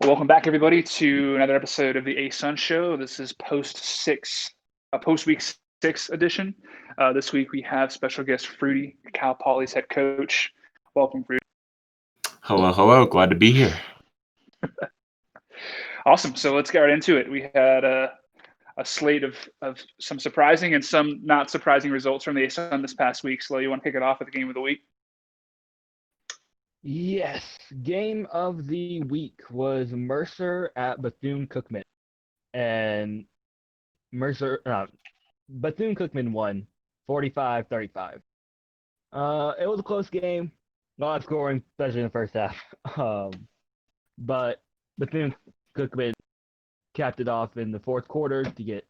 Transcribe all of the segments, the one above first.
welcome back everybody to another episode of the A Sun Show. This is post week six edition. This week we have special guest Fruity, Cal Poly's head coach. Welcome, Fruity. Hello, hello. Glad to be here. Awesome. So let's get right into it. We had a slate of some surprising and some not surprising results from the A Sun this past week. So you want to kick it off with the game of the week? Yes, game of the week was Mercer at Bethune-Cookman, and Bethune-Cookman won 45-35. It was a close game, a lot of scoring, especially in the first half. But Bethune-Cookman capped it off in the fourth quarter to get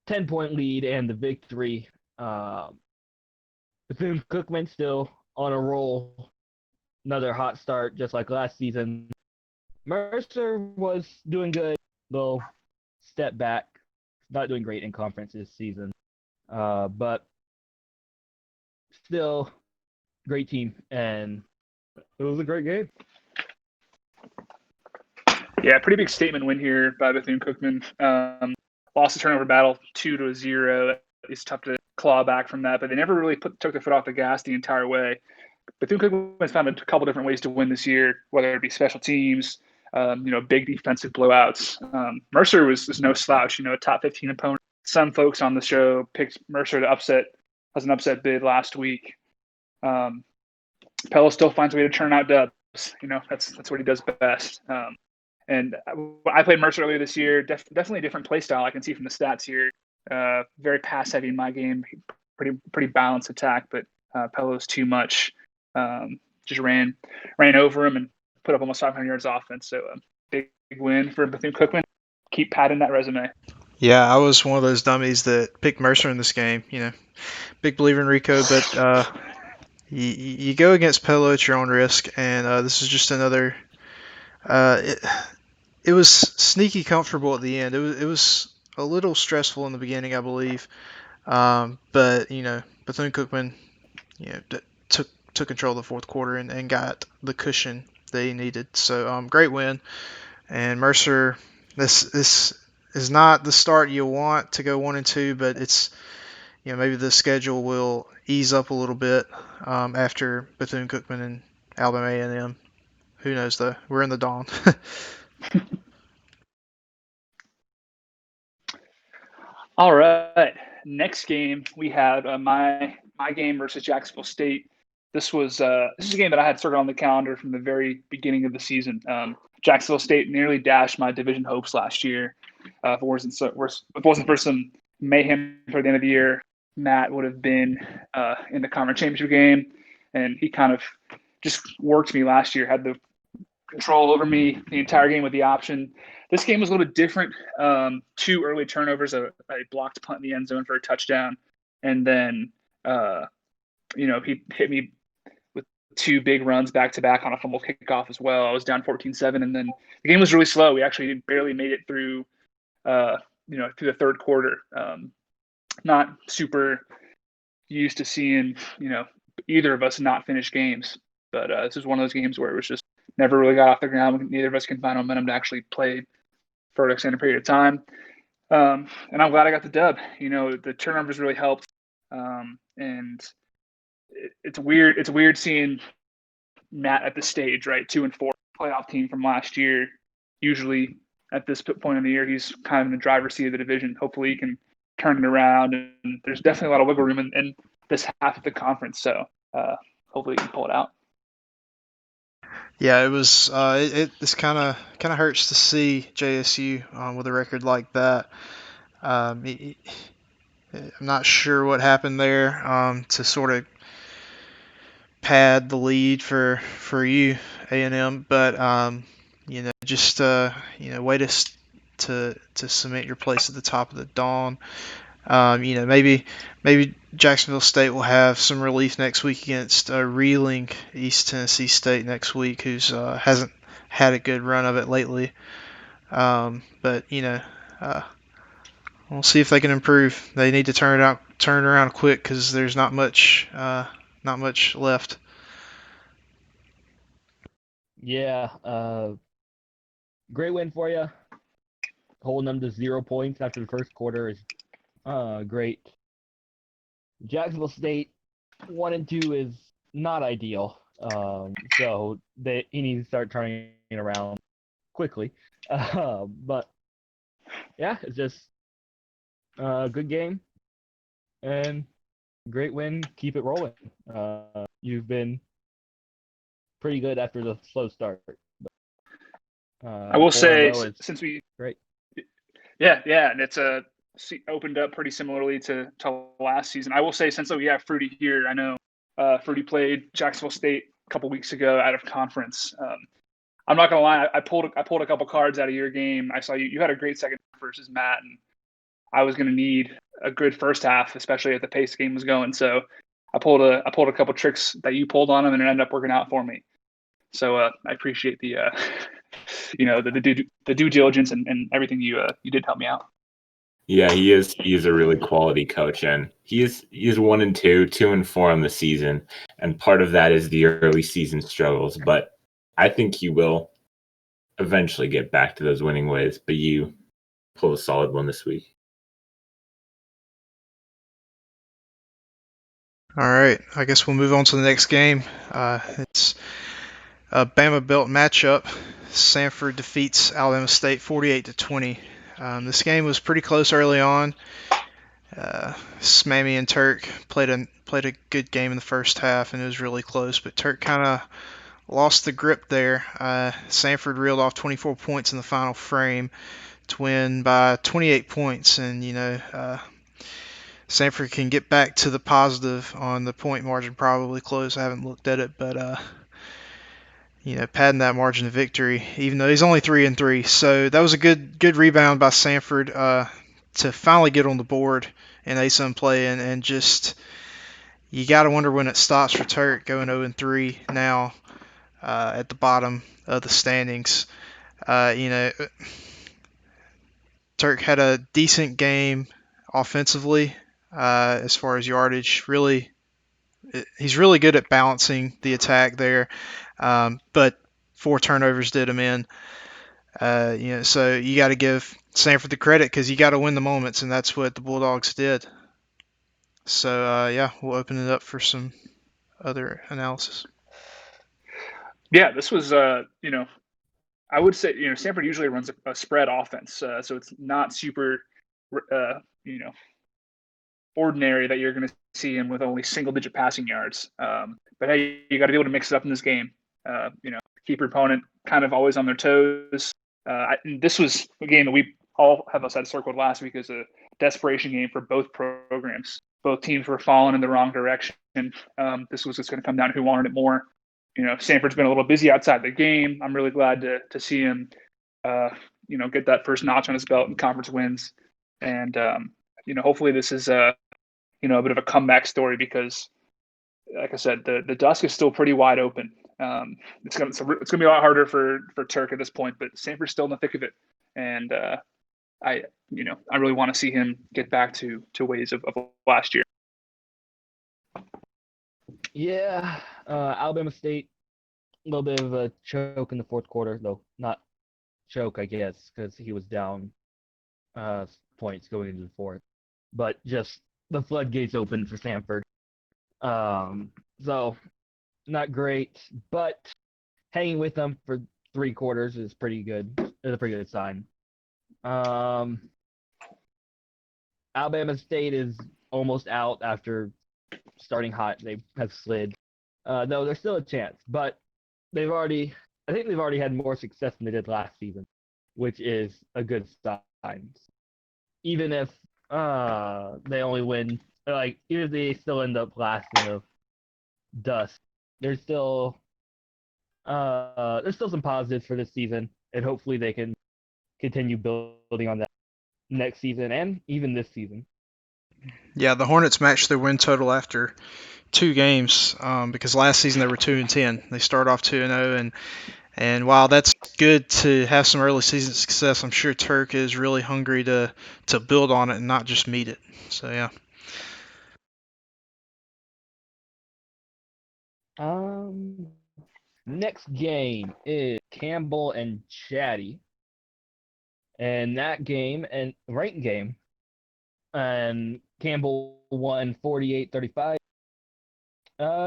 10-point lead and the victory. Bethune-Cookman still on a roll. Another hot start, just like last season. Mercer was doing good, little step back. Not doing great in conference this season, but still great team, and it was a great game. Yeah, pretty big statement win here by Bethune-Cookman. Lost the turnover battle 2-0. It's tough to claw back from that, but they never really took their foot off the gas the entire way. Bethune-Cookman has found a couple different ways to win this year, whether it be special teams, big defensive blowouts. Mercer was no slouch, a top 15 opponent. Some folks on the show picked Mercer to upset as an upset bid last week. Pello still finds a way to turn out dubs. That's what he does best. And I played Mercer earlier this year. Definitely a different play style. I can see from the stats here. Very pass heavy in my game. Pretty balanced attack, but Pello's too much. Just ran over him and put up almost 500 yards offense. So big win for Bethune-Cookman. Keep padding that resume. Yeah, I was one of those dummies that picked Mercer in this game. Big believer in Rico, but you go against Pello at your own risk, and this is just another. It was sneaky comfortable at the end. It was a little stressful in the beginning, I believe, but Bethune-Cookman, took control of the fourth quarter and got the cushion they needed. So great win. And Mercer, this is not the start you want to go 1-2, but it's maybe the schedule will ease up a little bit after Bethune-Cookman and Alabama A&M. Who knows though? We're in the dawn. All right. Next game we had my game versus Jacksonville State. This is a game that I had circled on the calendar from the very beginning of the season. Jacksonville State nearly dashed my division hopes last year. If it wasn't for some mayhem toward the end of the year, Matt would have been in the conference championship game, and he kind of just worked me last year. Had the control over me the entire game with the option. This game was a little bit different. 2 early turnovers, a blocked punt in the end zone for a touchdown, and then he hit me with 2 big runs back to back on a fumble kickoff as well. I was down 14-7, and then the game was really slow. We actually barely made it through the third quarter. Not super used to seeing either of us not finish games, but this is one of those games where it was just never really got off the ground. Neither of us can find momentum to actually play for an extended period of time. And I'm glad I got the dub. The turnovers really helped. And it's weird. It's weird seeing Matt at the stage, right? 2-4 playoff team from last year. Usually at this point in the year, he's kind of in the driver's seat of the division. Hopefully he can turn it around. And there's definitely a lot of wiggle room in this half of the conference. So hopefully he can pull it out. Yeah, it was. It's kind of hurts to see JSU with a record like that. I'm not sure what happened there to sort of pad the lead for you A&M, but just way to cement your place at the top of the dawn. Maybe Jacksonville State will have some relief next week against reeling East Tennessee State next week, who's hasn't had a good run of it lately. But we'll see if they can improve. They need to turn it around quick because there's not much left. Yeah, great win for you. Holding them to 0 points after the first quarter is great. Jacksonville State 1 and 2 is not ideal. So he needs to start turning it around quickly. But yeah, it's just a good game and great win. Keep it rolling. You've been pretty good after the slow start. I will 4 in a say, row is since we great. Yeah, and it's opened up pretty similarly to last season. I will say, since we have Fruity here, I know Fruity played Jacksonville State a couple weeks ago out of conference. I'm not gonna lie, I pulled a couple cards out of your game. I saw you had a great second half versus Matt, and I was gonna need a good first half, especially if the pace game was going. So I pulled a couple tricks that you pulled on him, and it ended up working out for me. So I appreciate the the due diligence and everything you did help me out. Yeah, he is. He is a really quality coach, and he is 1 and 2, 2 and 4 on the season, and part of that is the early season struggles. But I think he will eventually get back to those winning ways. But you pulled a solid one this week. All right, I guess we'll move on to the next game. It's a Bama Belt matchup. Sanford defeats Alabama State 48-20. This game was pretty close early on. Smammy and Turk played a good game in the first half, and it was really close. But Turk kind of lost the grip there. Sanford reeled off 24 points in the final frame to win by 28 points, and Sanford can get back to the positive on the point margin, probably close. I haven't looked at it, but padding that margin of victory, even though he's only 3 and 3. So that was a good rebound by Sanford to finally get on the board in ASUN play, and just you got to wonder when it stops for Turk going 0 and 3 now at the bottom of the standings. Turk had a decent game offensively as far as yardage. Really, he's really good at balancing the attack there, but 4 turnovers did him in. So you got to give Sanford the credit because you got to win the moments, and that's what the Bulldogs did. So yeah, we'll open it up for some other analysis. Yeah, this was I would say Sanford usually runs a spread offense, so it's not super ordinary that you're going to see him with only single-digit passing yards. But hey, you got to be able to mix it up in this game. Keep your opponent kind of always on their toes. This was a game that we all have us had circled last week as a desperation game for both programs. Both teams were falling in the wrong direction. This was just going to come down to who wanted it more. Sanford's been a little busy outside the game. I'm really glad to see him, get that first notch on his belt in conference wins. And, hopefully this is a bit of a comeback story because, like I said, the dusk is still pretty wide open. It's gonna be a lot harder for Turk at this point, but Sanford's still in the thick of it, and I really want to see him get back to ways of last year. Yeah, Alabama State, a little bit of a choke in the fourth quarter, though not choke, I guess, because he was down points going into the fourth, but just the floodgates open for Sanford. So not great, but hanging with them for 3 quarters is pretty good. It's a pretty good sign. Alabama State is almost out after starting hot. They have slid. No, there's still a chance, but I think they've already had more success than they did last season, which is a good sign. Even if they only win, even if they still end up last in the dust, there's still some positives for this season, and hopefully they can continue building on that next season and even this season. Yeah, the Hornets matched their win total after 2 games because last season they were 2 and 10. They started off 2 and 0, and while that's good to have some early season success, I'm sure Turk is really hungry to build on it and not just meet it. So yeah. Next game is Campbell and Chatty. And that game, and right game, and Campbell won 48-35.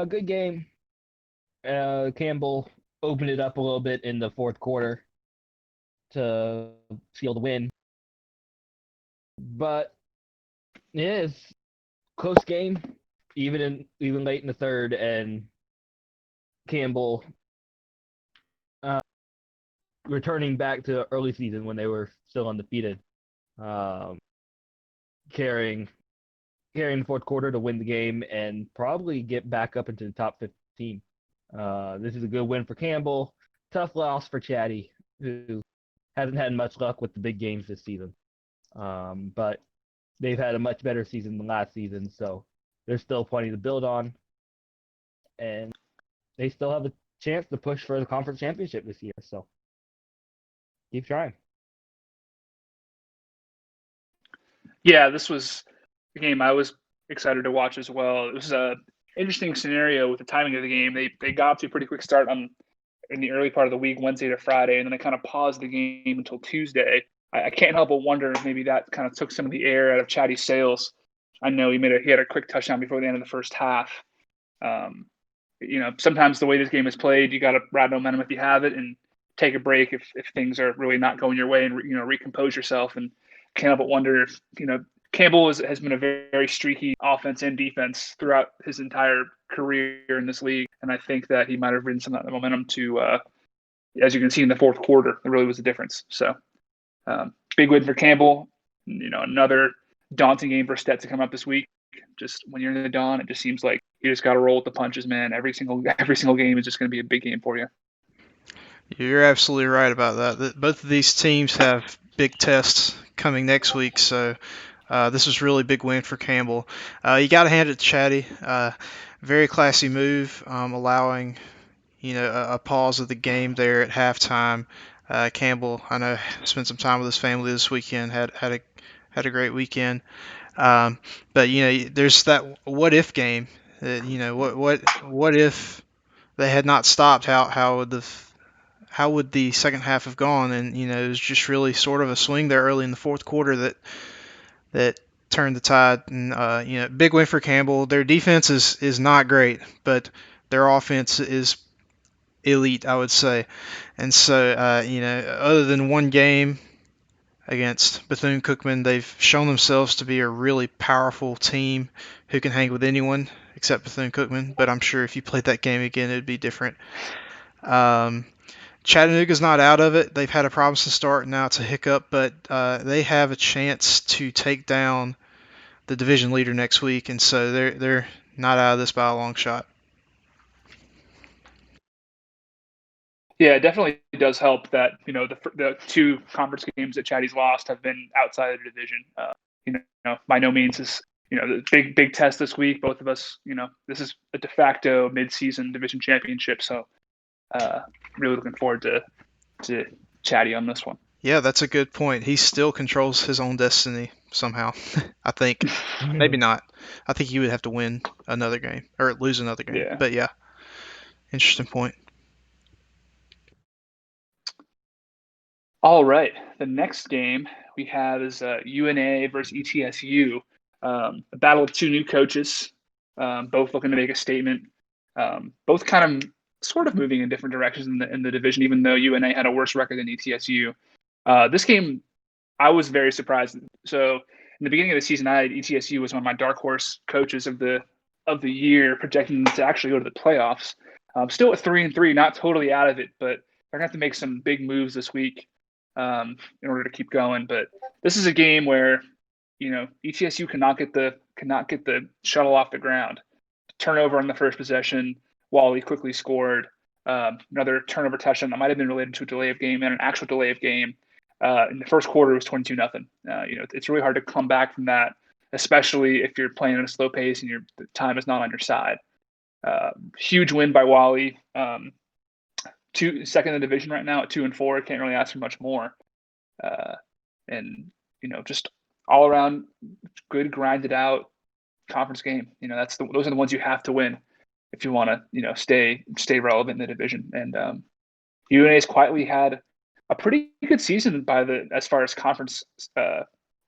Good game. Campbell opened it up a little bit in the fourth quarter to seal the win. But it is close game, even late in the third, and Campbell returning back to early season when they were still undefeated, um, carrying the fourth quarter to win the game and probably get back up into the top 15. This is a good win for Campbell. Tough loss for Chatty, who hasn't had much luck with the big games this season. But they've had a much better season than last season, so there's still plenty to build on. And they still have a chance to push for the conference championship this year, so keep trying. Yeah, this was a game I was excited to watch as well. It was a interesting scenario with the timing of the game. They got to a pretty quick start in the early part of the week, Wednesday to Friday, and then they kind of paused the game until Tuesday. I can't help but wonder if maybe that kind of took some of the air out of Chatty's sails. I know he had a quick touchdown before the end of the first half. Sometimes the way this game is played, you got to ride momentum if you have it, and take a break if things are really not going your way, and recompose yourself. And can't help but wonder if Campbell has been a very, very streaky offense and defense throughout his entire career in this league, and I think that he might have ridden some of that momentum to, as you can see in the fourth quarter, it really was a difference. So big win for Campbell. Another daunting game for Stet to come up this week. Just when you're in the dawn, it just seems like you just got to roll with the punches, man. Every single game is just going to be a big game for you. You're absolutely right about that. Both of these teams have big tests coming next week, so this was really a big win for Campbell. You got to hand it to Chatty. Very classy move, allowing a pause of the game there at halftime. Campbell, I know, spent some time with his family this weekend. Had a great weekend. But there's that what if game. What if they had not stopped? How would the second half have gone? And it was just really sort of a swing there early in the fourth quarter that turned the tide. And big win for Campbell. Their defense is not great, but their offense is elite, I would say. And so other than one game against Bethune-Cookman, they've shown themselves to be a really powerful team who can hang with anyone except Bethune-Cookman. But I'm sure if you played that game again, it'd be different. Chattanooga's not out of it. They've had a promising start. Now it's a hiccup, but they have a chance to take down the division leader next week, and so they're not out of this by a long shot. Yeah, it definitely does help that the two conference games that Chatty's lost have been outside of the division. By no means is the big test this week. Both of us, this is a de facto mid-season division championship. So really looking forward to Chatty on this one. Yeah, that's a good point. He still controls his own destiny somehow. I think maybe not. I think he would have to win another game or lose another game. Yeah. But yeah, interesting point. All right. The next game we have is UNA versus ETSU. A battle of two new coaches, both looking to make a statement. Both kind of sort of moving in different directions in the division, even though UNA had a worse record than ETSU. This game, I was very surprised. So in the beginning of the season, I had ETSU was one of my dark horse coaches of the year, projecting to actually go to the playoffs. Still at 3-3, not totally out of it, but they're gonna have to make some big moves this week in order to keep going. But this is a game where ETSU cannot get the shuttle off the ground. Turnover on the first possession. Wally quickly scored another turnover touchdown that might have been related to a delay of game and an actual delay of game. In the first quarter, it was 22-0. It's really hard to come back from that, especially if you're playing at a slow pace and the time is not on your side. Huge win by Wally. Second in the division right now at 2-4. Can't really ask for much more. And just all around good, grinded out conference game. Those are the ones you have to win if you want to stay relevant in the division. And UNA's quietly had a pretty good season as far as conference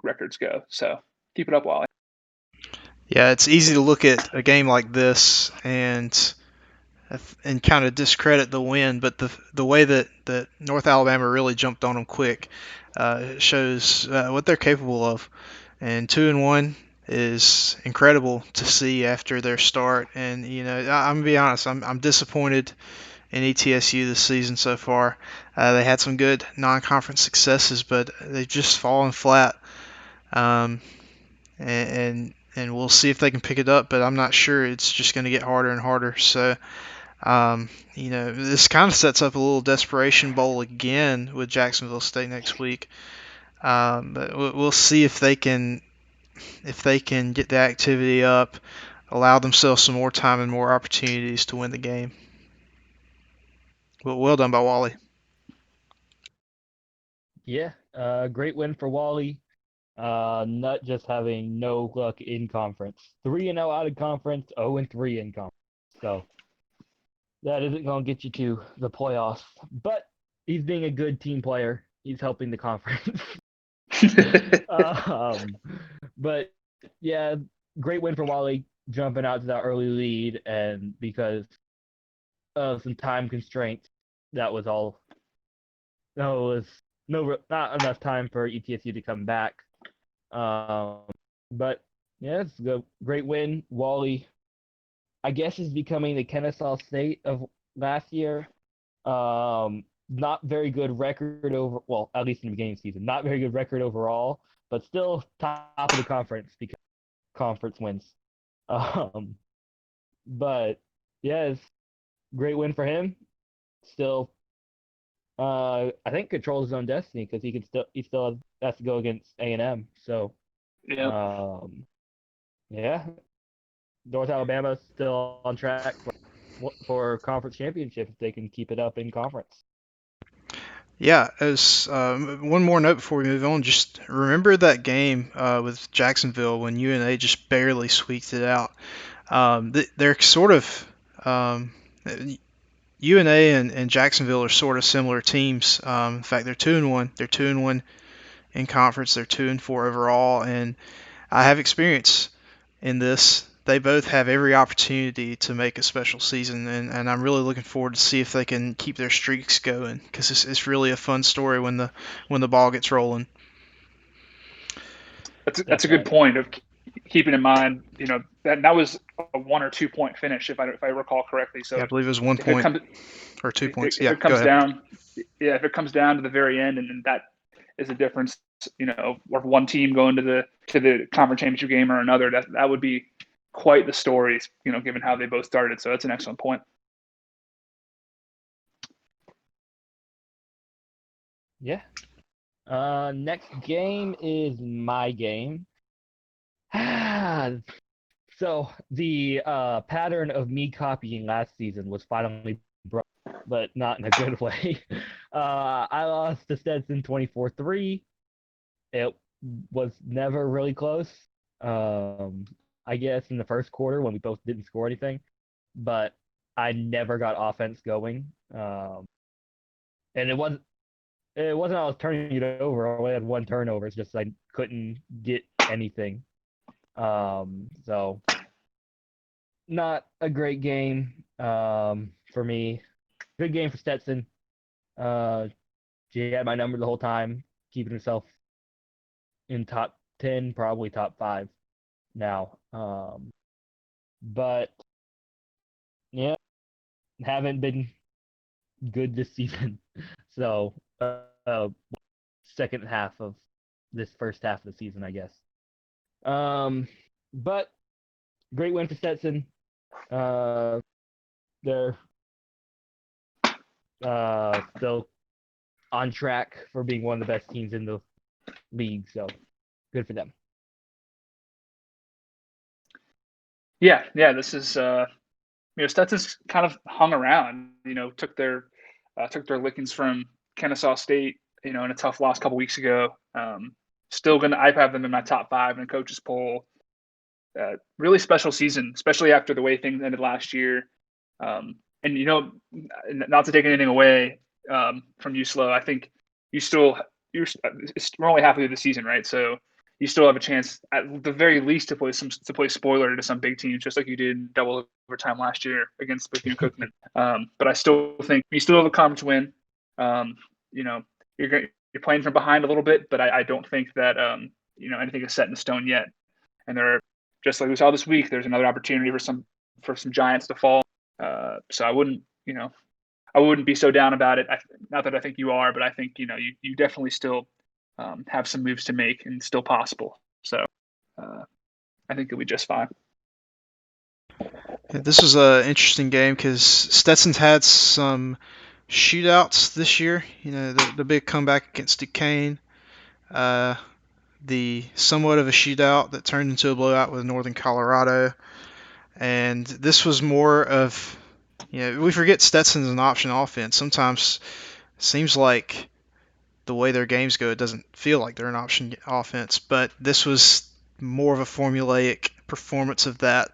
records go. So keep it up, Wally. Yeah, it's easy to look at a game like this and kind of discredit the win, but the way that North Alabama really jumped on them quick shows what they're capable of. And 2-1 is incredible to see after their start. And I'm gonna be honest, I'm disappointed in ETSU this season so far. They had some good non-conference successes, but they've just fallen flat. Um, and we'll see if they can pick it up, but I'm not sure. It's just going to get harder and harder. So, this kind of sets up a little desperation bowl again with Jacksonville State next week. But we'll see if they can get the activity up, allow themselves some more time and more opportunities to win the game. Well done by Wally. Yeah, great win for Wally. Not just having no luck in conference. 3-0 out of conference, 0-3 in conference. So that isn't going to get you to the playoffs. But he's being a good team player. He's helping the conference. But yeah, great win for Wally, jumping out to that early lead, and because of some time constraints, that was all. No, it was not enough time for ETSU to come back. But yeah, it's a great win. Wally, I guess, is becoming the Kennesaw State of last year. Not very good record at least in the beginning of the season. Not very good record overall, but still top of the conference because conference wins. But yeah, it's a great win for him. Still, I think controls his own destiny because he still has to go against A&M. So, Yeah. Yeah, North Alabama still on track for conference championship if they can keep it up in conference. Yeah, as one more note before we move on, just remember that game with Jacksonville when UNA just barely squeaked it out. They're sort of UNA and Jacksonville are sort of similar teams. In fact, they're 2-1. They're 2-1 in conference. They're 2-4 overall, and I have experience in this. They both have every opportunity to make a special season, and I'm really looking forward to see if they can keep their streaks going because it's really a fun story when the ball gets rolling. That's a good point of keeping in mind. That was a 1 or 2 point finish if I recall correctly. So yeah, I believe it was 1 point or 2 points. If it comes down, if it comes down to the very end, and that is a difference, of one team going to the conference championship game or another, that would be quite the story, given how they both started. So that's an excellent point. Yeah. Next game is my game. So the pattern of me copying last season was finally broken, but not in a good way. I lost to Stetson 24-3. It was never really close. I guess in the first quarter when we both didn't score anything, but I never got offense going. And it wasn't I was turning it over. I only had one turnover. It's just I couldn't get anything. So not a great game for me. Good game for Stetson. She had my number the whole time, keeping herself in top 10, probably top 5 now. But yeah, haven't been good this season. So second half of this first half of the season, I guess. But great win for Stetson. They're still on track for being one of the best teams in the league, so good for them. Yeah. This is Stetson's kind of hung around. Took their lickings from Kennesaw State. In a tough loss a couple weeks ago. Still I have them in my top 5 in a coach's poll. Really special season, especially after the way things ended last year. And not to take anything away from you, Slow. I think we're only halfway through the season, right? So you still have a chance at the very least to play spoiler to some big teams, just like you did in double overtime last year against Bethune-Cookman. But I still think you still have a conference win. You're playing from behind a little bit, but I don't think that anything is set in stone yet. And just like we saw this week, there's another opportunity for some giants to fall. So I wouldn't be so down about it. Not that I think you are, but I think you definitely still have some moves to make and still possible. So I think it'll be just fine. Yeah, this was an interesting game because Stetson's had some shootouts this year. The big comeback against Duquesne, the somewhat of a shootout that turned into a blowout with Northern Colorado, and this was more of, we forget Stetson's an option offense. Sometimes it seems like the way their games go, it doesn't feel like they're an option offense, but this was more of a formulaic performance of that,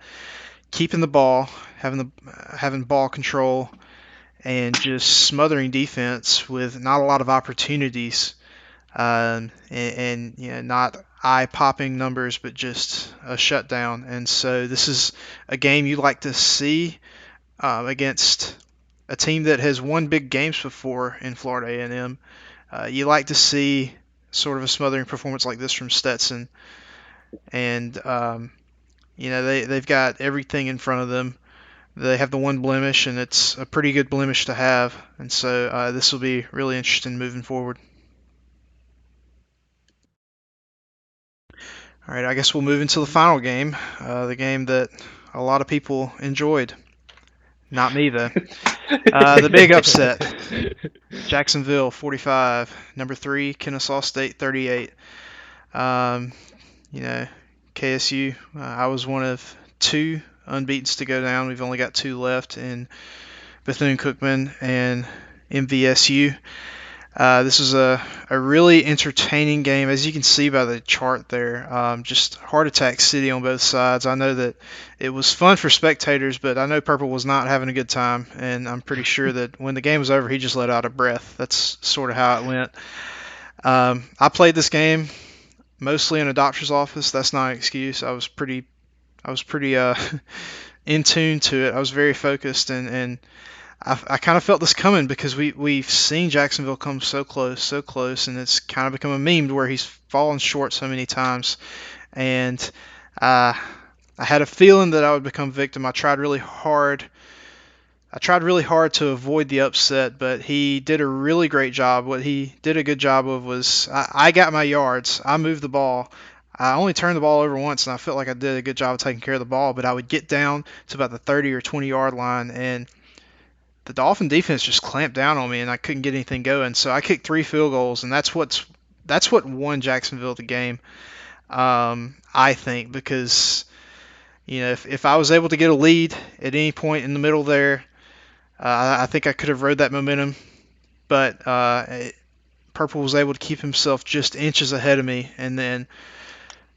keeping the ball, having ball control, and just smothering defense with not a lot of opportunities, and not eye-popping numbers, but just a shutdown. And so this is a game you like to see against a team that has won big games before in Florida A&M. You like to see sort of a smothering performance like this from Stetson, and they've got everything in front of them. They have the one blemish, and it's a pretty good blemish to have, and so this will be really interesting moving forward. All right, I guess we'll move into the final game, the game that a lot of people enjoyed. Not me, though. The big upset. Jacksonville 45, number 3, Kennesaw State 38. KSU, I was one of 2 unbeatens to go down. We've only got 2 left in Bethune-Cookman and MVSU. This was a really entertaining game, as you can see by the chart there. Just heart attack city on both sides. I know that it was fun for spectators, but I know Purple was not having a good time, and I'm pretty sure that when the game was over, he just let out a breath. That's sort of how it went. I played this game mostly in a doctor's office. That's not an excuse. I was pretty in tune to it. I was very focused, and I kind of felt this coming because we've seen Jacksonville come so close, and it's kind of become a meme to where he's fallen short so many times. And I had a feeling that I would become victim. I tried really hard to avoid the upset, but he did a really great job. What he did a good job of was I got my yards. I moved the ball. I only turned the ball over once, and I felt like I did a good job of taking care of the ball, but I would get down to about the 30 or 20 yard line, and the Dolphin defense just clamped down on me, and I couldn't get anything going. So I kicked 3 field goals, and that's what won Jacksonville the game. I think, because if I was able to get a lead at any point in the middle there, I think I could have rode that momentum. But Purple was able to keep himself just inches ahead of me, and then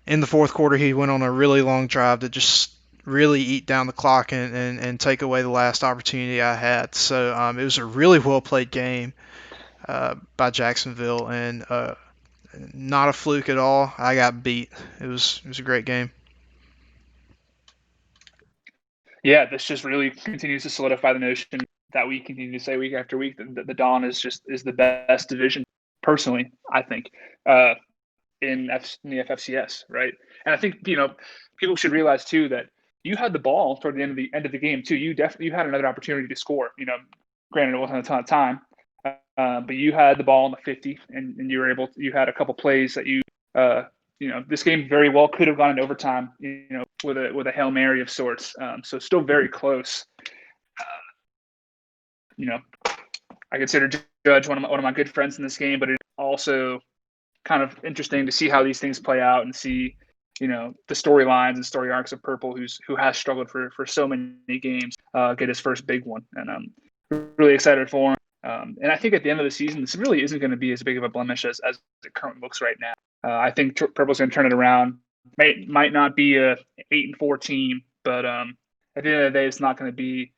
in the fourth quarter he went on a really long drive to just really eat down the clock and take away the last opportunity I had. So it was a really well played game by Jacksonville, and not a fluke at all. I got beat. It was a great game. Yeah, this just really continues to solidify the notion that we continue to say week after week that the Dawn is the best division. Personally, I think in the FFCS, right? And I think people should realize too that you had the ball toward the end of the game too. You had another opportunity to score. Granted it wasn't a ton of time, but you had the ball in the 50, and you were able. You had a couple plays that this game very well could have gone into overtime. With a Hail Mary of sorts. So still very close. I consider Judge one of my good friends in this game, but it's also kind of interesting to see how these things play out and see the storylines and story arcs of Purple, who has struggled for so many games, get his first big one, and I'm really excited for him. And I think at the end of the season, this really isn't going to be as big of a blemish as it currently looks right now. I think Purple's going to turn it around. Might not be a 8-4 team, but at the end of the day, it's not going to be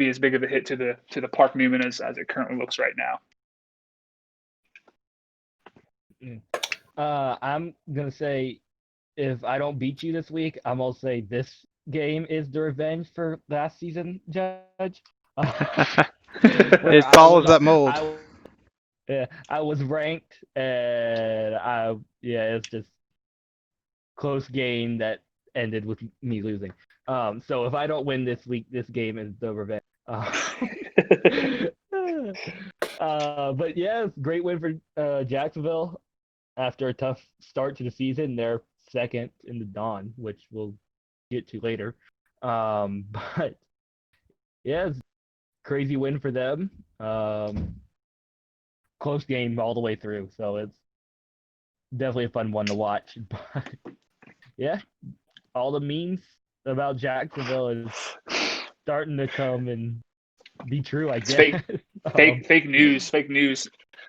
as big of a hit to the Park Newman as it currently looks right now. I'm gonna say if I don't beat you this week, I'm gonna say this game is the revenge for last season, Judge. Where It I follows was, that mold. yeah, I was ranked, and it's just close game that ended with me losing. So if I don't win this week, this game is the revenge. But yeah, great win for Jacksonville after a tough start to the season. They're second in the Dawn, which we'll get to later. But yeah, it's crazy win for them. Close game all the way through, so it's definitely a fun one to watch. But yeah, all the memes about Jacksonville is starting to come and be true, I It's guess. fake news. Fake news.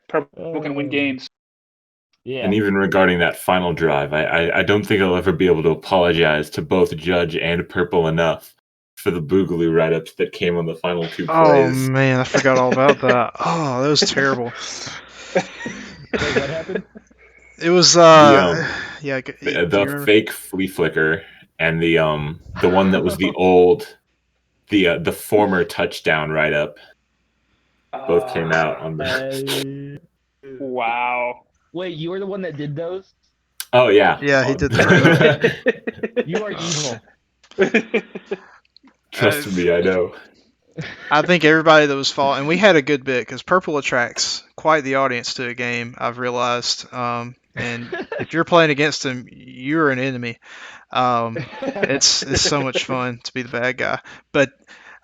Purple can win games. Yeah. And even regarding that final drive, I don't think I'll ever be able to apologize to both Judge and Purple enough for the Boogaloo write-ups that came on the final two Oh plays. man, I forgot all about that. Oh, that was terrible. Wait, what happened? It was The yeah. Do you the remember? fake flea flicker and the one that was the the former touchdown write-up both came out on the. Wow. Wait, you were the one that did those? Oh yeah. Yeah, he did the write-up. You are evil. Trust me, I know. I think everybody that was following, and we had a good bit because Purple attracts quite the audience to a game. I've realized, and if you're playing against him, you're an enemy. It's so much fun to be the bad guy. But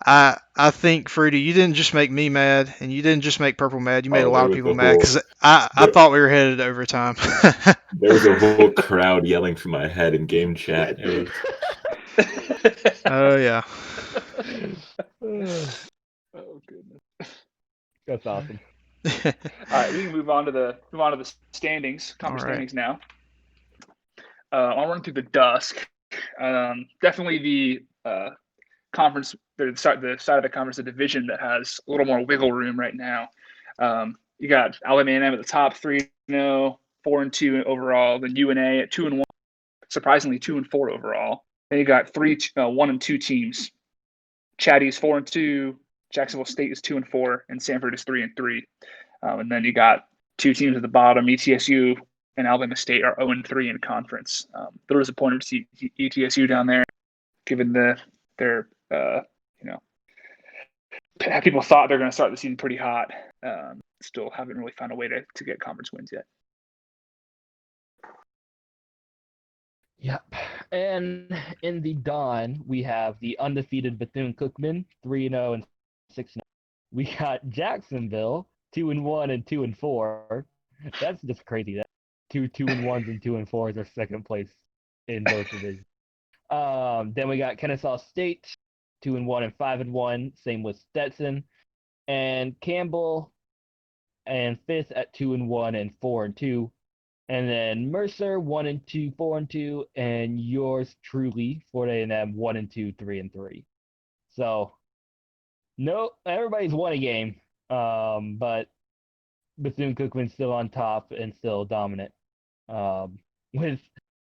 I think Fruity, you didn't just make me mad, and you didn't just make Purple mad. You made a Oh, lot there of was people a mad whole because I there, thought we were headed to overtime. there was a whole crowd yelling from my head in game chat. It was Oh yeah. Oh goodness. That's awesome. All right, we can move on to the standings, conference All right. standings now. I'll run through the dusk. Definitely the conference, the side of the conference, the division that has a little more wiggle room right now. You got Alabama at the top, 3-0, 4-2 overall. Then UNA at 2-1, surprisingly 2-4 overall. Then you got 1-2 teams. Chatty's 4-2, Jacksonville State is 2-4, and Sanford is 3-3. And then you got two teams at the bottom, ETSU and Alabama State are 0-3 in conference. There was a pointer to see ETSU down there, given their people thought they're going to start the season pretty hot. Still haven't really found a way to get conference wins yet. Yep. And in the Dawn, we have the undefeated Bethune-Cookman, 3-0 and 6-0. We got Jacksonville, 2-1 and 2-4. That's just crazy. That 2-1s and 2-4s are second place in both divisions. Then we got Kennesaw State, 2-1 and 5-1. Same with Stetson and Campbell, and fifth at 2-1 and 4-2. And then Mercer 1-2, 4-2, and yours truly, Florida A&M 1-2, 3-3. So no, everybody's won a game, but Bethune-Cookman's still on top and still dominant, with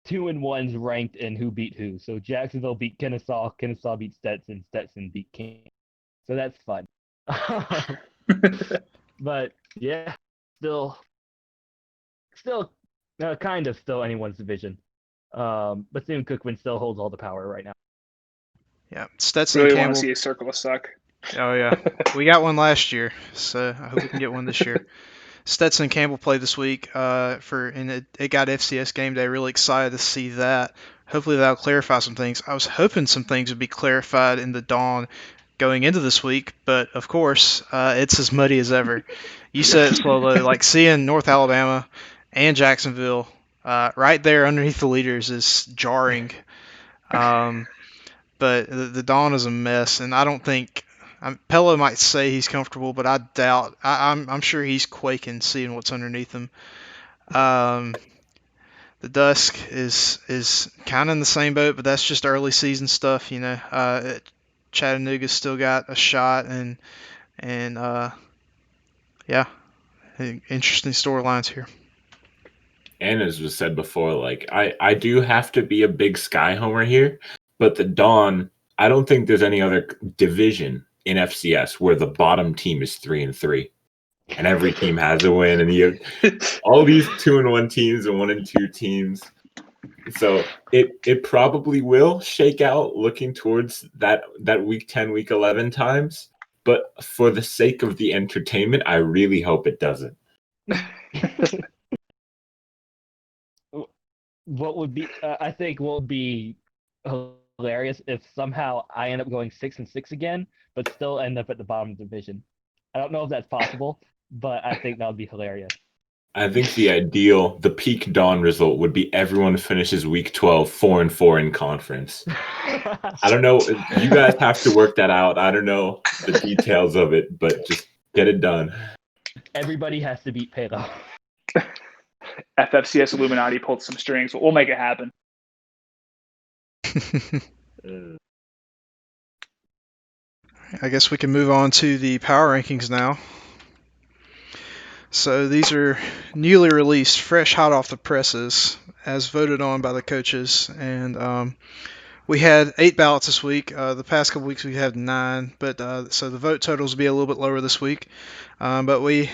2-1s ranked and who beat who. So Jacksonville beat Kennesaw, Kennesaw beat Stetson, Stetson beat King. So that's fun. But yeah, still kind of still anyone's division. Bethune-Cookman still holds all the power right now. Yeah. Stetson Really Campbell. want to see a circle of suck. Oh yeah. We got one last year, so I hope we can get one this year. Stetson Campbell played this week and it got FCS game day. Really excited to see that. Hopefully that'll clarify some things. I was hoping some things would be clarified in the dawn going into this week, but of course it's as muddy as ever. You said it, Swallow. Like seeing North Alabama and Jacksonville right there underneath the leaders is jarring. But the dawn is a mess, and I don't think. Pello might say he's comfortable, but I doubt. I'm sure he's quaking seeing what's underneath him. The dusk is kind of in the same boat, but that's just early season stuff, you know. Chattanooga's still got a shot, and yeah, interesting storylines here. And as was said before, like I do have to be a big Sky homer here, but the Dawn, I don't think there's any other division in FCS where the bottom team is 3-3, and every team has a win, and you have all these 2-1 teams and 1-2 teams. So it probably will shake out looking towards that week 10, week 11 times. But for the sake of the entertainment, I really hope it doesn't. What would be I think what would be hilarious if somehow I end up going 6-6 again, but still end up at the bottom of the division. I don't know if that's possible, but I think that would be hilarious. I think the peak Dawn result would be everyone finishes week 12 4-4 in conference. I don't know. You guys have to work that out. I don't know the details of it, but just get it done. Everybody has to beat Palo. FFCS Illuminati pulled some strings, but we'll make it happen. I guess we can move on to the power rankings now. So these are newly released, fresh hot off the presses, as voted on by the coaches. And we had 8 ballots this week. The past couple weeks we had 9, but so the vote totals will be a little bit lower this week. But we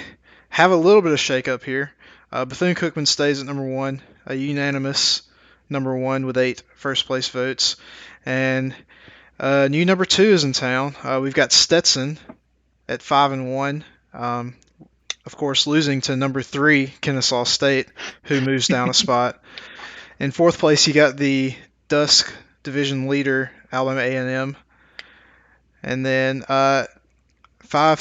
have a little bit of shakeup here. Bethune-Cookman stays at number 1, a unanimous number 1 with 8 first place votes. And new number 2 is in town. We've got Stetson at 5-1. Of course, losing to number 3, Kennesaw State, who moves down a spot. In 4th place, you got the Dusk division leader, Alabama A&M. And then 5,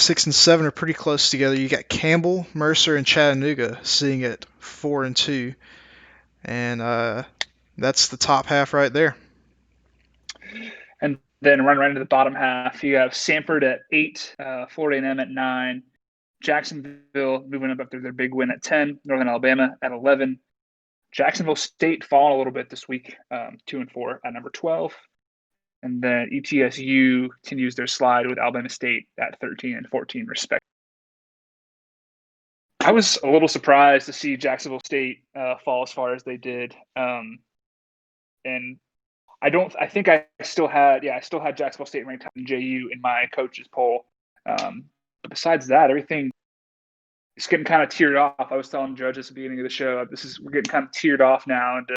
6, and 7 are pretty close together. You got Campbell, Mercer, and Chattanooga sitting at 4-2. And that's the top half right there. And then run right into the bottom half. You have Sanford at 8, Florida A&M at 9, Jacksonville moving up after their big win at 10, Northern Alabama at 11, Jacksonville State falling a little bit this week, 2-4 at number 12, and then ETSU continues their slide with Alabama State at 13 and 14 respectively. I was a little surprised to see Jacksonville State fall as far as they did, and I think I still had Jacksonville State ranked in JU in my coach's poll. But besides that, everything is getting kind of tiered off. I was telling Judge at the beginning of the show, we're getting kind of tiered off now into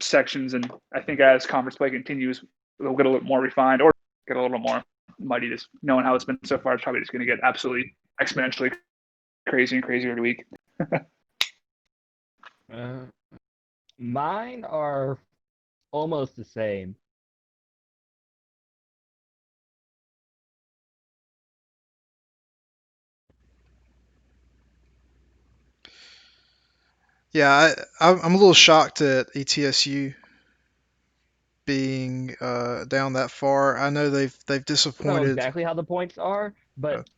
sections, and I think as conference play continues, we'll get a little more refined or get a little more muddy. Just knowing how it's been so far, it's probably just going to get absolutely exponentially crazy and crazy every week. Mine are almost the same. Yeah, I'm a little shocked at ETSU being down that far. I know they've I don't know disappointed. exactly how the points are, but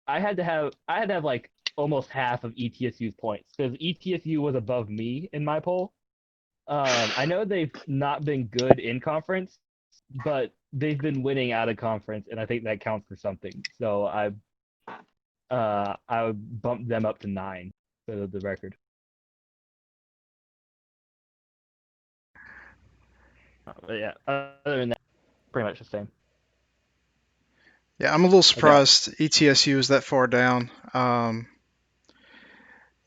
I had to have like almost half of ETSU's points because ETSU was above me in my poll. I know they've not been good in conference, but they've been winning out of conference, and I think that counts for something. So I bumped them up to 9 for the record. But yeah, other than that, pretty much the same. Yeah, I'm a little surprised ETSU is that far down. I'm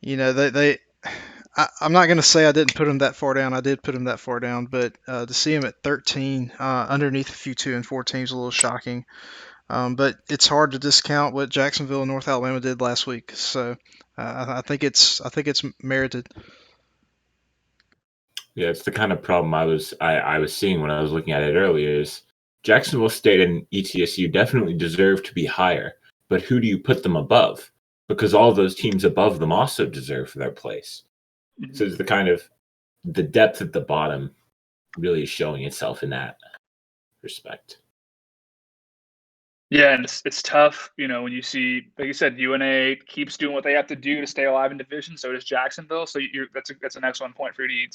not going to say I didn't put them that far down. I did put them that far down, but to see them at 13 underneath a few 2 and 4 teams is a little shocking. But it's hard to discount what Jacksonville and North Alabama did last week. So I think it's merited. Yeah, it's the kind of problem I was seeing when I was looking at it earlier. Is Jacksonville State and ETSU definitely deserve to be higher, but who do you put them above? Because all those teams above them also deserve their place. Mm-hmm. So it's the depth at the bottom really is showing itself in that respect. Yeah, and it's tough, when you see, like you said, UNA keeps doing what they have to do to stay alive in division. So does Jacksonville. So that's an excellent point for you.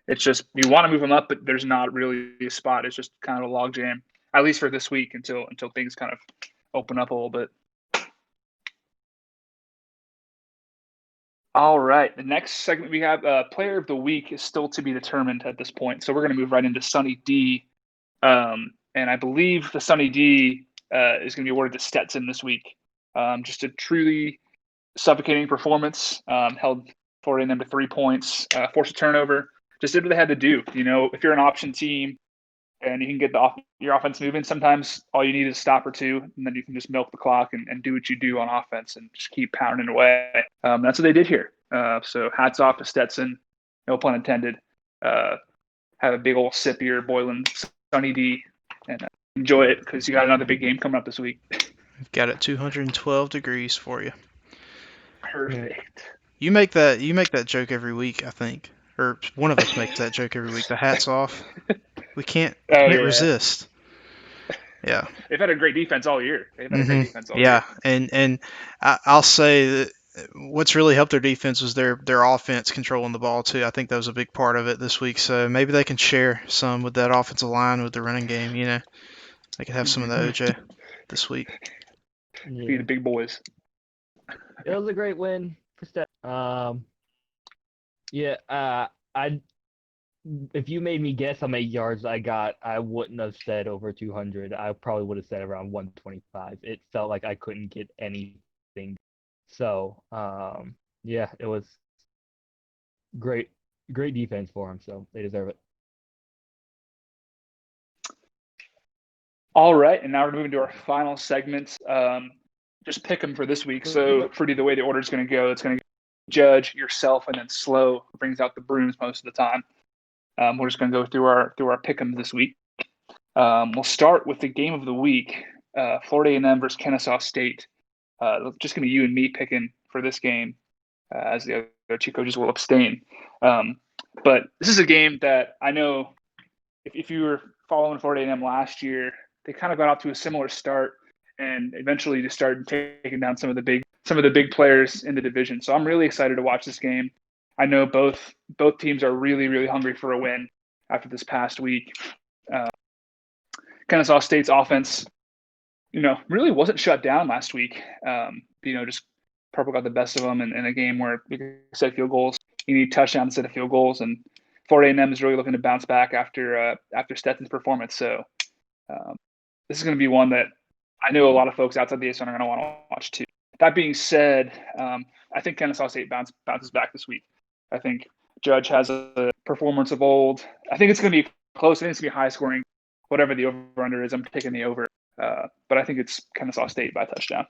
It's just you want to move them up, but there's not really a spot. It's just kind of a logjam, at least for this week until things kind of open up a little bit. All right. The next segment we have, player of the week is still to be determined at this point. So we're going to move right into Sonny D. And I believe the Sonny D is going to be awarded to Stetson this week. Just a truly suffocating performance. Held Florida A&M to 3 points, forced a turnover. Just did what they had to do. You know, if you're an option team and you can get your offense moving, sometimes all you need is a stop or two, and then you can just milk the clock and do what you do on offense and just keep pounding away. That's what they did here. So hats off to Stetson, no pun intended. Have a big old sip of your boiling Sunny D and enjoy it because you got another big game coming up this week. We've got it 212 degrees for you. Perfect. You make that joke every week, I think, or one of us makes that joke every week. The hats off. We can't resist. Yeah. They've had a great defense all year. Yeah, and I'll say that what's really helped their defense was their offense controlling the ball too. I think that was a big part of it this week. So maybe they can share some with that offensive line with the running game. You know, they could have some of the OJ this week. Be the big boys. It was a great win for Steph. If you made me guess how many yards I got, I wouldn't have said over 200. I probably would have said around 125. It felt like I couldn't get anything. So, it was great defense for them. So they deserve it. All right, and now we're moving to our final segment. Just pick them for this week. So, Fruity, the way the order is going to go, it's going to Judge, yourself, and then Slow brings out the brooms most of the time. We're just going to go through our pick'ems this week. We'll start with the game of the week, Florida A&M versus Kennesaw State. Just going to be you and me picking for this game, as the other two coaches will abstain. But this is a game that I know if you were following Florida A&M last year, they kind of got off to a similar start and eventually just started taking down some of the big players in the division. So I'm really excited to watch this game. I know both teams are really, really hungry for a win after this past week. Kennesaw State's offense, really wasn't shut down last week. Just Purple got the best of them in a game where you set field goals. You need touchdowns instead of field goals, and Florida A&M is really looking to bounce back after Stetson's performance. So this is going to be one that I know a lot of folks outside the ASUN are going to want to watch too. That being said, I think Kennesaw State bounces back this week. I think Judge has a performance of old. I think it's going to be close. I think it's going to be high scoring. Whatever the over-under is, I'm taking the over. But I think it's Kennesaw State by a touchdown.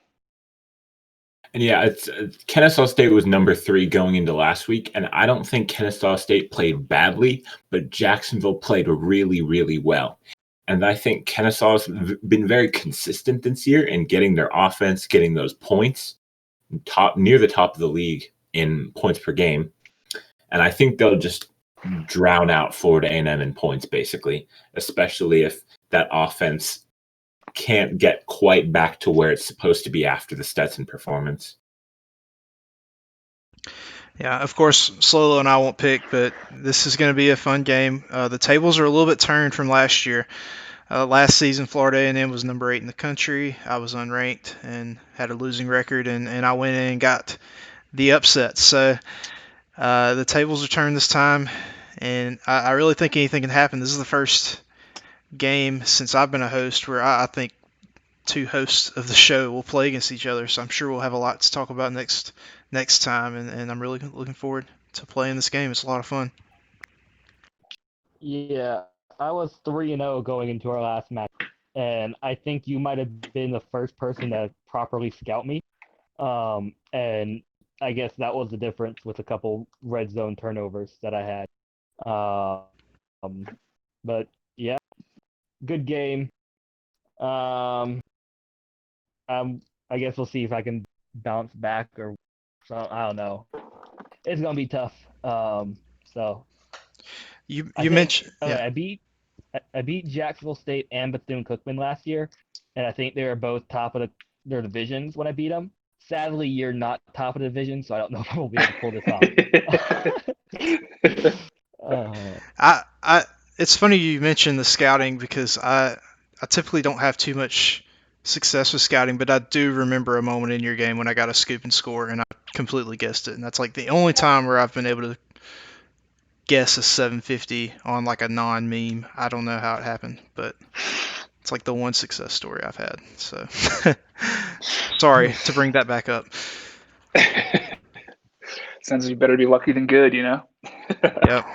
And it's Kennesaw State was number 3 going into last week, and I don't think Kennesaw State played badly, but Jacksonville played really, really well. And I think Kennesaw's been very consistent this year in getting their offense, getting those points, near the top of the league in points per game. And I think they'll just drown out Florida A&M in points, basically, especially if that offense can't get quite back to where it's supposed to be after the Stetson performance. Yeah, of course, Slolo and I won't pick, but this is going to be a fun game. The tables are a little bit turned from last year. Last season, Florida A&M was number 8 in the country. I was unranked and had a losing record, and I went in and got the upset. So the tables are turned this time, and I really think anything can happen. This is the first game since I've been a host where I think two hosts of the show will play against each other. So I'm sure we'll have a lot to talk about next time, and I'm really looking forward to playing this game. It's a lot of fun. Yeah, I was 3-0 going into our last match, and I think you might have been the first person to properly scout me. And I guess that was the difference with a couple red zone turnovers that I had. But yeah, good game. I guess we'll see if I can bounce back or so. I don't know. It's gonna be tough. So you mentioned I beat Jacksonville State and Bethune-Cookman last year, and I think they were both top of their divisions when I beat them. Sadly, you're not top of the division, so I don't know if we'll be able to pull this off. It's funny you mentioned the scouting because I typically don't have too much success with scouting, but I do remember a moment in your game when I got a scoop and score and I completely guessed it. And that's like the only time where I've been able to guess a 750 on like a non-meme. I don't know how it happened, but it's like the one success story I've had. So sorry to bring that back up. Sounds like you better be lucky than good, you know? Yep.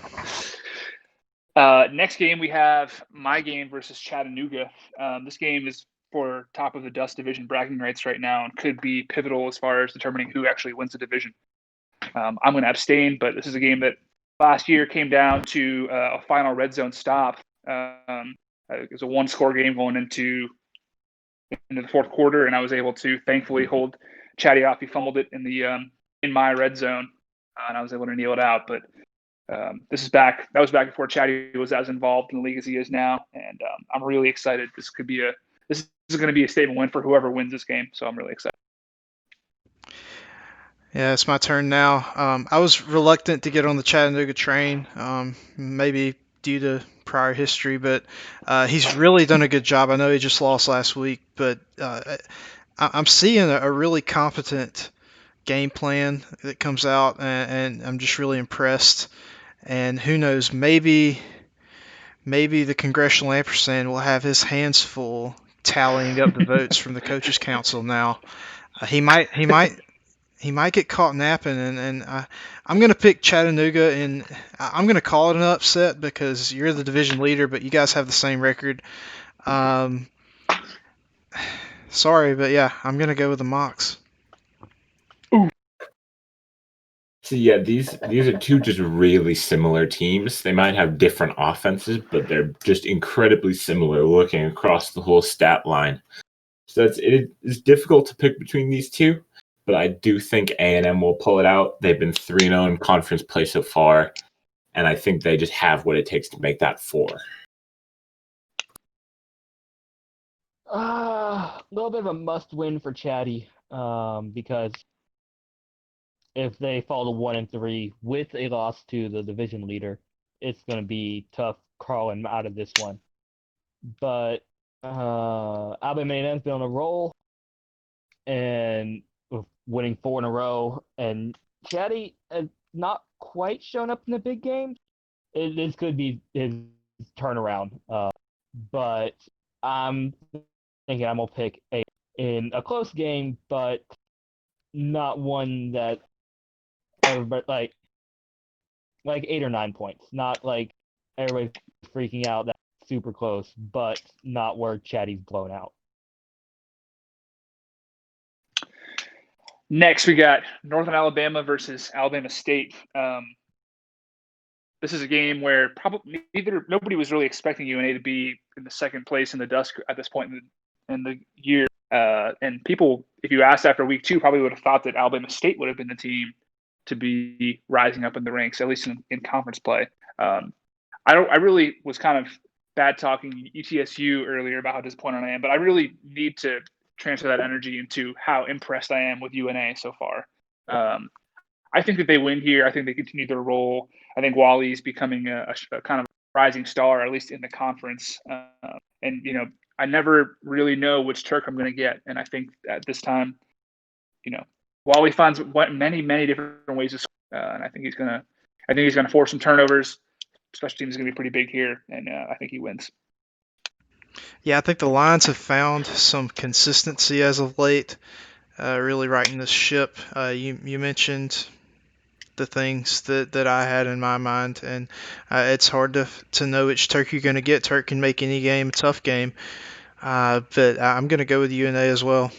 Next game, we have my game versus Chattanooga. This game is for top of the Dust Division bragging rights right now and could be pivotal as far as determining who actually wins the division. I'm going to abstain, but this is a game that last year came down to a final red zone stop. It was a one-score game going into the fourth quarter, and I was able to thankfully hold Chatty off. He fumbled it in my red zone, and I was able to kneel it out. But this is back. That was back before Chatty was as involved in the league as he is now, and I'm really excited. This is going to be a statement win for whoever wins this game. So I'm really excited. Yeah, it's my turn now. I was reluctant to get on the Chattanooga train, maybe due to prior history, but he's really done a good job. I know he just lost last week, but I'm seeing a really competent game plan that comes out, and I'm just really impressed. And who knows, maybe the Congressional Ampersand will have his hands full tallying up the votes from the coaches' council now. He might get caught napping, and I'm going to pick Chattanooga, and I'm going to call it an upset because you're the division leader, but you guys have the same record. Sorry, but yeah, I'm going to go with the Mocs. So yeah, these are two just really similar teams. They might have different offenses, but they're just incredibly similar looking across the whole stat line. So it is difficult to pick between these two, but I do think A&M will pull it out. They've been 3-0 in conference play so far, and I think they just have what it takes to make that 4. A little bit of a must-win for Chatty, because if they fall to 1-3 with a loss to the division leader, it's going to be tough crawling out of this one. But Alabama A&M's been on a roll and winning 4 in a row, and Chatty has not quite shown up in the big games. This could be his turnaround, but I'm thinking I'm gonna pick in a close game, but not one that everybody like 8 or 9 points. Not like everybody's freaking out that's super close, but not where Chatty's blown out. Next, we got Northern Alabama versus Alabama State. This is a game where probably nobody was really expecting UNA to be in the second place in the Dust at this point in the year. And people, if you asked after week 2, probably would have thought that Alabama State would have been the team to be rising up in the ranks, at least in conference play. I really was kind of bad talking ETSU earlier about how disappointed I am, but I really need to transfer that energy into how impressed I am with UNA so far. I think that they win here. I think they continue their role. I think Wally's becoming a kind of rising star, at least in the conference. And, you know, I never really know which Turk I'm going to get. And I think at this time, you know, Wally finds many different ways to score. And I think he's going to force some turnovers. Special teams is going to be pretty big here. And I think he wins. Yeah, I think the Lions have found some consistency as of late, really righting this ship. You mentioned the things that I had in my mind, and it's hard to know which Turk you're going to get. Turk can make any game a tough game, but I'm going to go with UNA as well.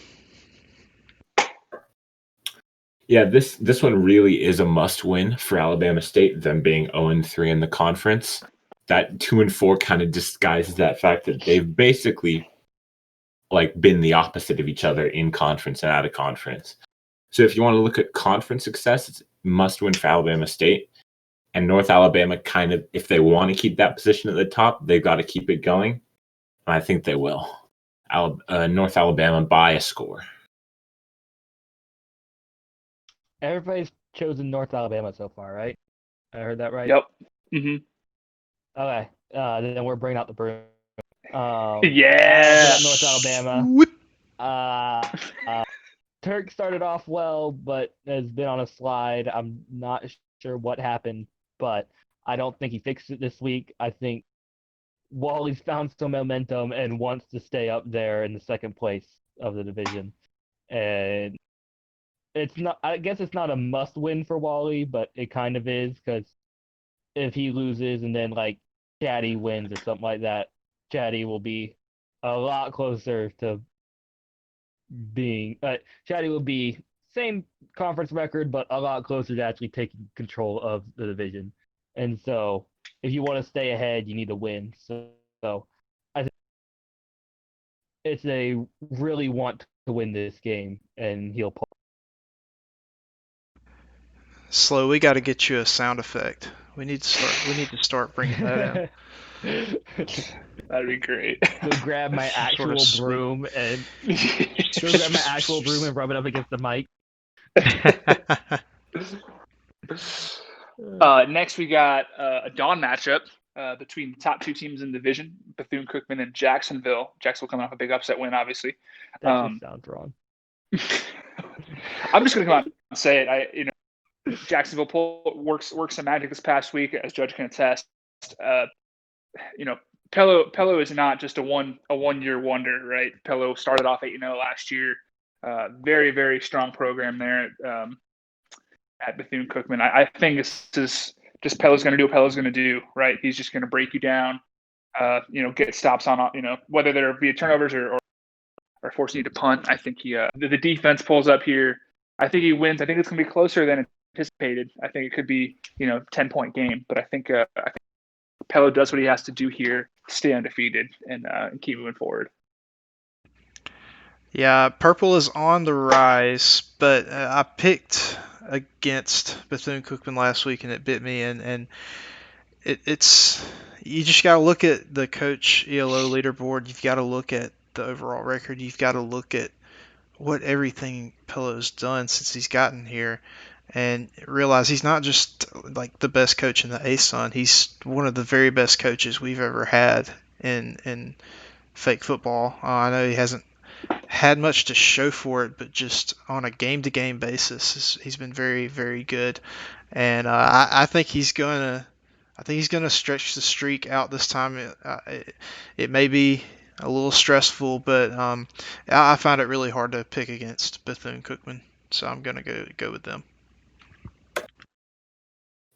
Yeah, this one really is a must-win for Alabama State, them being 0-3 in the conference. That 2-4 kind of disguises that fact that they've basically like been the opposite of each other in conference and out of conference. So if you want to look at conference success, it's must-win for Alabama State. And North Alabama kind of, if they want to keep that position at the top, they've got to keep it going. And I think they will. North Alabama by a score. Everybody's chosen North Alabama so far, right? I heard that right? Yep. Mm-hmm. Okay. Then we're bringing out the broom. Yeah. North Alabama. Whoop. Turk started off well, but has been on a slide. I'm not sure what happened, but I don't think he fixed it this week. I think Wally's found some momentum and wants to stay up there in the second place of the division. And it's not, I guess it's not a must win for Wally, but it kind of is because if he loses and then like Chatty wins or something like that, Chatty will be a lot closer to being Chatty will be same conference record, but a lot closer to actually taking control of the division. And so, if you want to stay ahead, you need to win. So I think it's a really want to win this game, and he'll pull. Slow, we got to get you a sound effect. We need to start. We need to start bringing that in. That'd be great. Go grab my actual broom and go grab my actual broom and rub it up against the mic. Next, we got a dawn matchup between the top two teams in the division, Bethune-Cookman and Jacksonville. Jacksonville coming off a big upset win, obviously. That just sounds wrong. I'm just going to come out and say it. Jacksonville works some magic this past week, as Judge can attest. Pello is not just a 1 year wonder, right? Pello started off 8-0 last year. Very, very strong program there at Bethune-Cookman. I think this is just Pello's going to do what Pello's going to do, right? He's just going to break you down, get stops on, whether there be turnovers or forcing you to punt. I think the defense pulls up here. I think he wins. I think it's going to be closer than anticipated. I think it could be 10-point game, but I think Pello does what he has to do here, stay undefeated, and keep moving forward. Yeah, purple is on the rise, but I picked against Bethune-Cookman last week, and it bit me. And it's you just got to look at the coach ELO leaderboard. You've got to look at the overall record. You've got to look at what everything Pello's done since he's gotten here, and realize he's not just like the best coach in the ASUN. He's one of the very best coaches we've ever had in fake football. I know he hasn't had much to show for it, but just on a game-to-game basis, he's been very, very good. And I think he's gonna stretch the streak out this time. It may be a little stressful, but I find it really hard to pick against Bethune-Cookman, so I'm gonna go with them.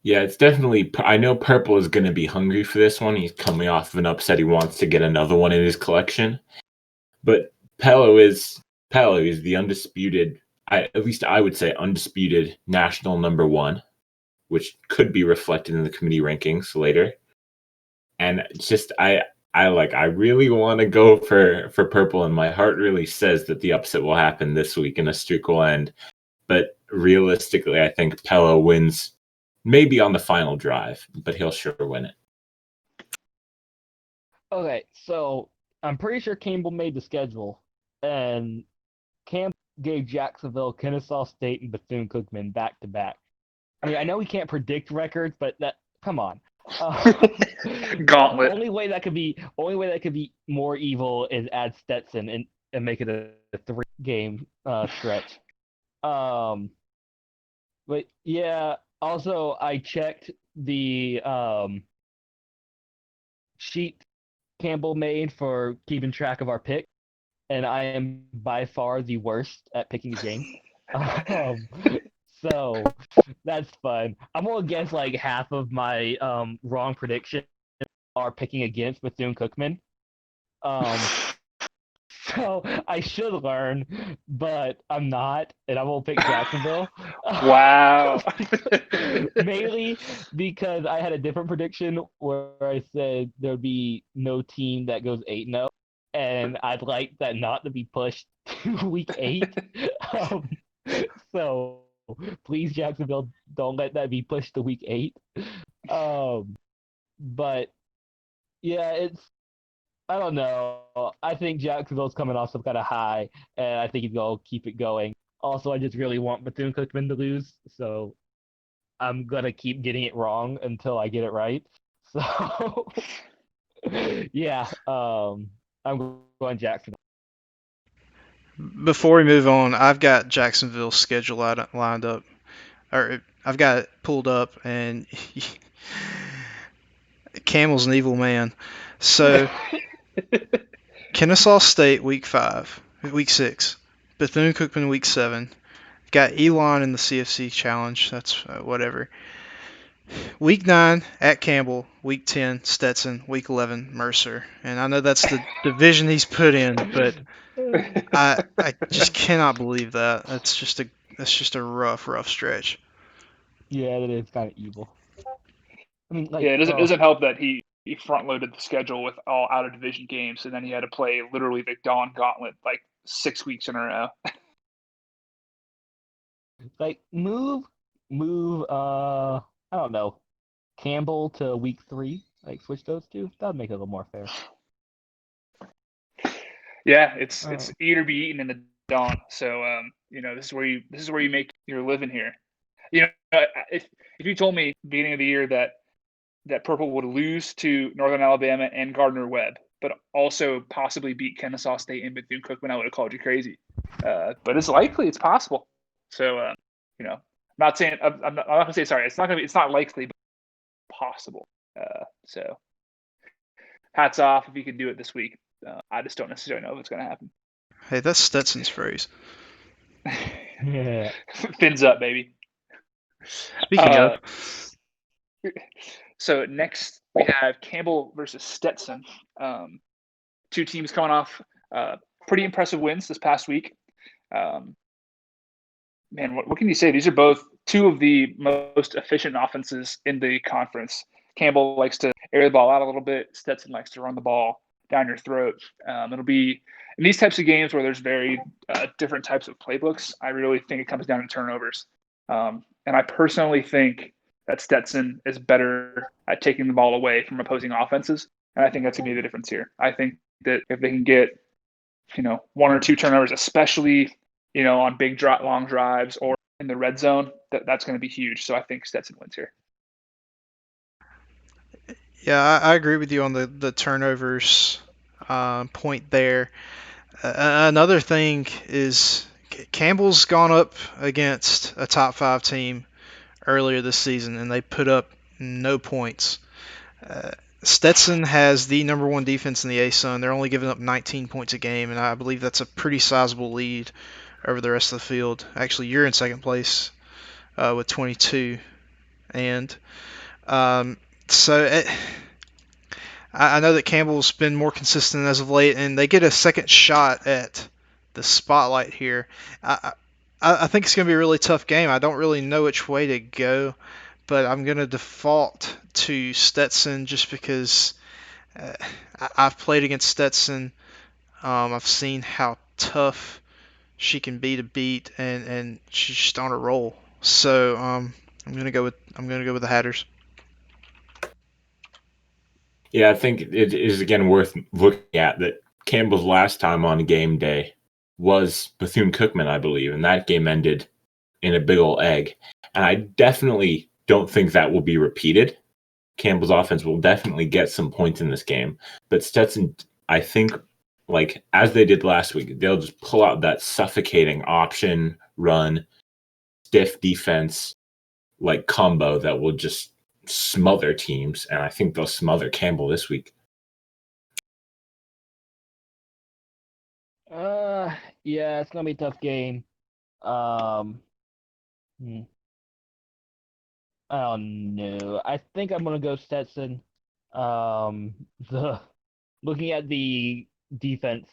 Yeah, it's definitely. I know Purple is going to be hungry for this one. He's coming off of an upset. He wants to get another one in his collection. But Pello is the undisputed, at least I would say, undisputed national number one, which could be reflected in the committee rankings later. And just I really want to go for Purple, and my heart really says that the upset will happen this week and a streak will end. But realistically, I think Pello wins. Maybe on the final drive, but he'll sure win it. Okay, so I'm pretty sure Campbell made the schedule, and Campbell gave Jacksonville, Kennesaw State, and Bethune-Cookman back to back. I mean, I know we can't predict records, but come on. Gauntlet. Only way that could be more evil is add Stetson and make it a 3-game stretch. But yeah. Also, I checked the sheet Campbell made for keeping track of our picks, and I am by far the worst at picking a game. So that's fun. I'm gonna guess like half of my wrong predictions are picking against Bethune-Cookman. So I should learn, but I'm not, and I won't pick Jacksonville. Wow. Mainly because I had a different prediction where I said there'd be no team that goes 8-0, and I'd like that not to be pushed to week 8. So please, Jacksonville, don't let that be pushed to week 8. But yeah, I don't know. I think Jacksonville's coming off some kind of high, and I think he's going to keep it going. Also, I just really want Bethune-Cookman to lose, so I'm going to keep getting it wrong until I get it right. So, yeah, I'm going Jacksonville. Before we move on, I've got Jacksonville's schedule lined up, or I've got it pulled up, and Camel's an evil man. So Kennesaw State week 6, Bethune-Cookman week 7. Got Elon in the CFC Challenge. That's whatever. Week 9 at Campbell. Week 10 Stetson. Week 11 Mercer. And I know that's the division he's put in, but I just cannot believe that. That's just a rough stretch. Yeah, that is kind of evil. I mean, Yeah, it doesn't help that he front loaded the schedule with all out of division games, and then he had to play literally the Dawn Gauntlet like 6 weeks in a row. like move, I don't know, Campbell to week 3. Like switch those two. That'd make it a little more fair. Yeah, it's eat or be eaten in the Dawn. So this is where you make your living here. If you told me beginning of the year that Purple would lose to Northern Alabama and Gardner-Webb, but also possibly beat Kennesaw State and Bethune-Cookman, I would have called you crazy. But it's likely, it's possible. So, I'm not saying I'm not gonna say sorry. It's not likely, but possible. So, hats off if you can do it this week. I just don't necessarily know if it's going to happen. Hey, that's Stetson's phrase. Yeah. Fins up, baby. Speaking of, so next we have Campbell versus Stetson. Two teams coming off pretty impressive wins this past week. Man, what can you say? These are both two of the most efficient offenses in the conference. Campbell likes to air the ball out a little bit. Stetson likes to run the ball down your throat. It'll be in these types of games where there's very different types of playbooks. I really think it comes down to turnovers. And I personally think that Stetson is better at taking the ball away from opposing offenses. And I think that's going to be the difference here. I think that if they can get, 1 or 2 turnovers, especially, on big long drives or in the red zone, that's going to be huge. So I think Stetson wins here. yeah, I agree with you on the turnovers point there. Another thing is Campbell's gone up against a top 5 team earlier this season, and they put up no points. Stetson has the number 1 defense in the ASUN. They're only giving up 19 points a game, and I believe that's a pretty sizable lead over the rest of the field. Actually, you're in second place with 22, and so I know that Campbell's been more consistent as of late, and they get a second shot at the spotlight here. I think it's going to be a really tough game. I don't really know which way to go, but I'm going to default to Stetson just because I've played against Stetson. I've seen how tough she can be to beat, and she's just on a roll. So I'm going to go with the Hatters. Yeah, I think it is again worth looking at that Campbell's last time on game day was Bethune-Cookman, I believe, and that game ended in a big ol' egg. And I definitely don't think that will be repeated. Campbell's offense will definitely get some points in this game, but Stetson, I think, like as they did last week, they'll just pull out that suffocating option run, stiff defense, like combo that will just smother teams, and I think they'll smother Campbell this week. Yeah, it's gonna be a tough game. I don't know. I think I'm gonna go Stetson. The looking at the defense,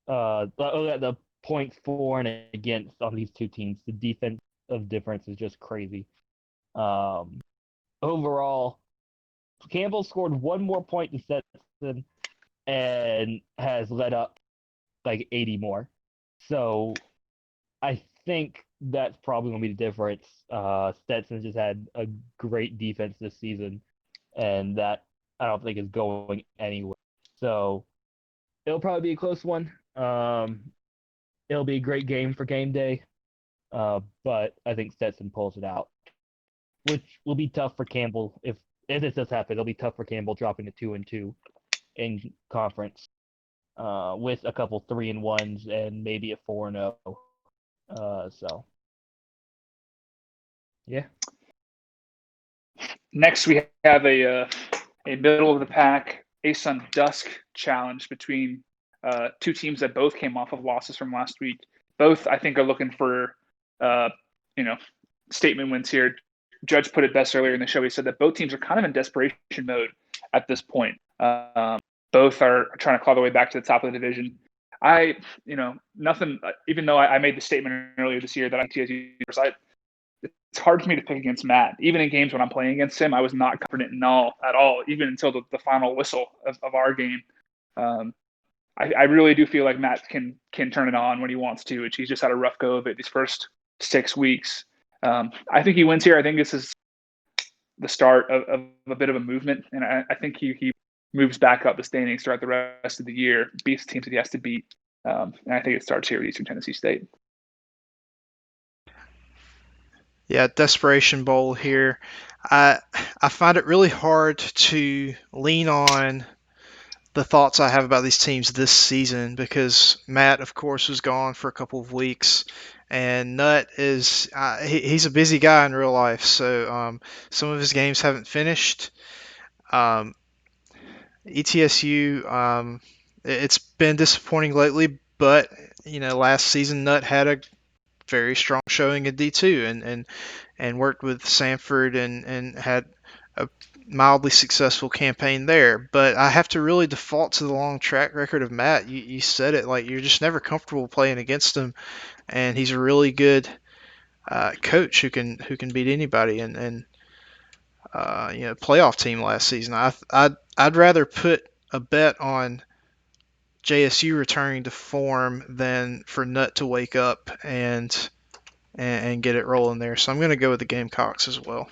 looking at the points for and against on these two teams, the defensive difference is just crazy. Overall, Campbell scored 1 more point than Stetson and has led up like 80 more. So I think that's probably going to be the difference. Stetson just had a great defense this season, and that I don't think is going anywhere. So it'll probably be a close one. It'll be a great game for game day, but I think Stetson pulls it out, which will be tough for Campbell if this does happen. It'll be tough for Campbell dropping to 2-2 in conference. with a couple 3-1s and maybe a 4-0. So yeah. Next, we have a middle of the pack Asun Dusk challenge between two teams that both came off of losses from last week. Both, I think, are looking for statement wins here. Judge put it best earlier in the show. He said that both teams are kind of in desperation mode at this point. Both are trying to claw their way back to the top of the division. Nothing. Even though I made the statement earlier this year that I'm TSU, it's hard for me to pick against Matt. Even in games when I'm playing against him, I was not confident at all, even until the final whistle of our game. I really do feel like Matt can turn it on when he wants to, which he's just had a rough go of it these first 6 weeks. I think he wins here. I think this is the start of a bit of a movement, and I think he moves back up the standings throughout the rest of the year, beats teams that he has to beat, and I think it starts here at Eastern Tennessee State. Yeah, desperation bowl here. I find it really hard to lean on the thoughts I have about these teams this season because Matt, of course, was gone for a couple of weeks, and Nutt is he's a busy guy in real life, so some of his games haven't finished. ETSU, it's been disappointing lately, but last season Nutt had a very strong showing in D2 and worked with Sanford and had a mildly successful campaign there. But I have to really default to the long track record of Matt. You said it, like you're just never comfortable playing against him, and he's a really good coach who can beat anybody. And playoff team last season. I'd rather put a bet on JSU returning to form than for Nutt to wake up and get it rolling there. So I'm going to go with the Gamecocks as well.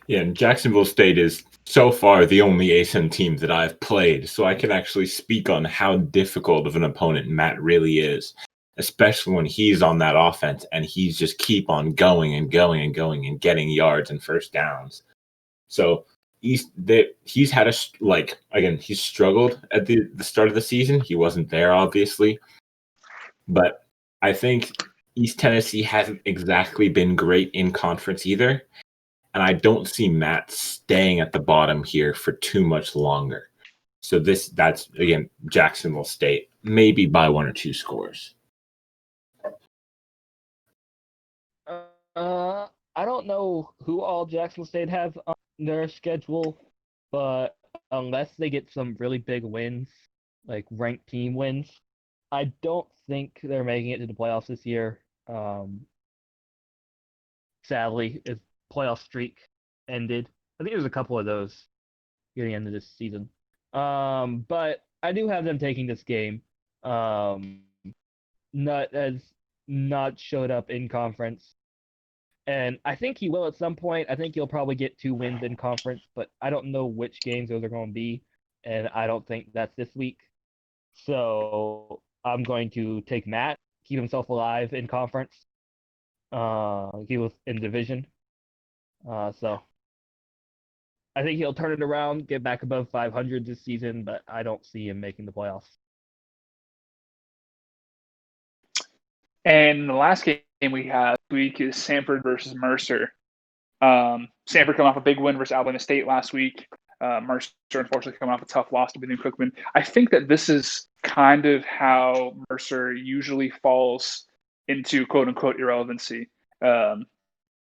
Yeah, and Jacksonville State is so far the only ASUN team that I've played, so I can actually speak on how difficult of an opponent Matt really is, especially when he's on that offense and he's just keep on going and going and going and getting yards and first downs. So he's had he's struggled at the start of the season. He wasn't there, obviously, but I think East Tennessee hasn't exactly been great in conference either. And I don't see Matt staying at the bottom here for too much longer. So that's again, Jacksonville State, maybe by 1 or 2 scores. I don't know who all Jacksonville State have on their schedule, but unless they get some really big wins, like ranked team wins, I don't think they're making it to the playoffs this year. Sadly, its playoff streak ended. I think there's a couple of those near the end of this season. But I do have them taking this game. Nutt has not showed up in conference. And I think he will at some point. I think he'll probably get 2 wins in conference, but I don't know which games those are going to be. And I don't think that's this week. So I'm going to take Matt, keep himself alive in conference. He was in division. So I think he'll turn it around, get back above 500 this season, but I don't see him making the playoffs. And the last game we have this week is Sanford versus Mercer. Sanford coming off a big win versus Alabama State last week. Mercer, unfortunately, coming off a tough loss to Bethune-Cookman. I think that this is kind of how Mercer usually falls into quote-unquote irrelevancy. I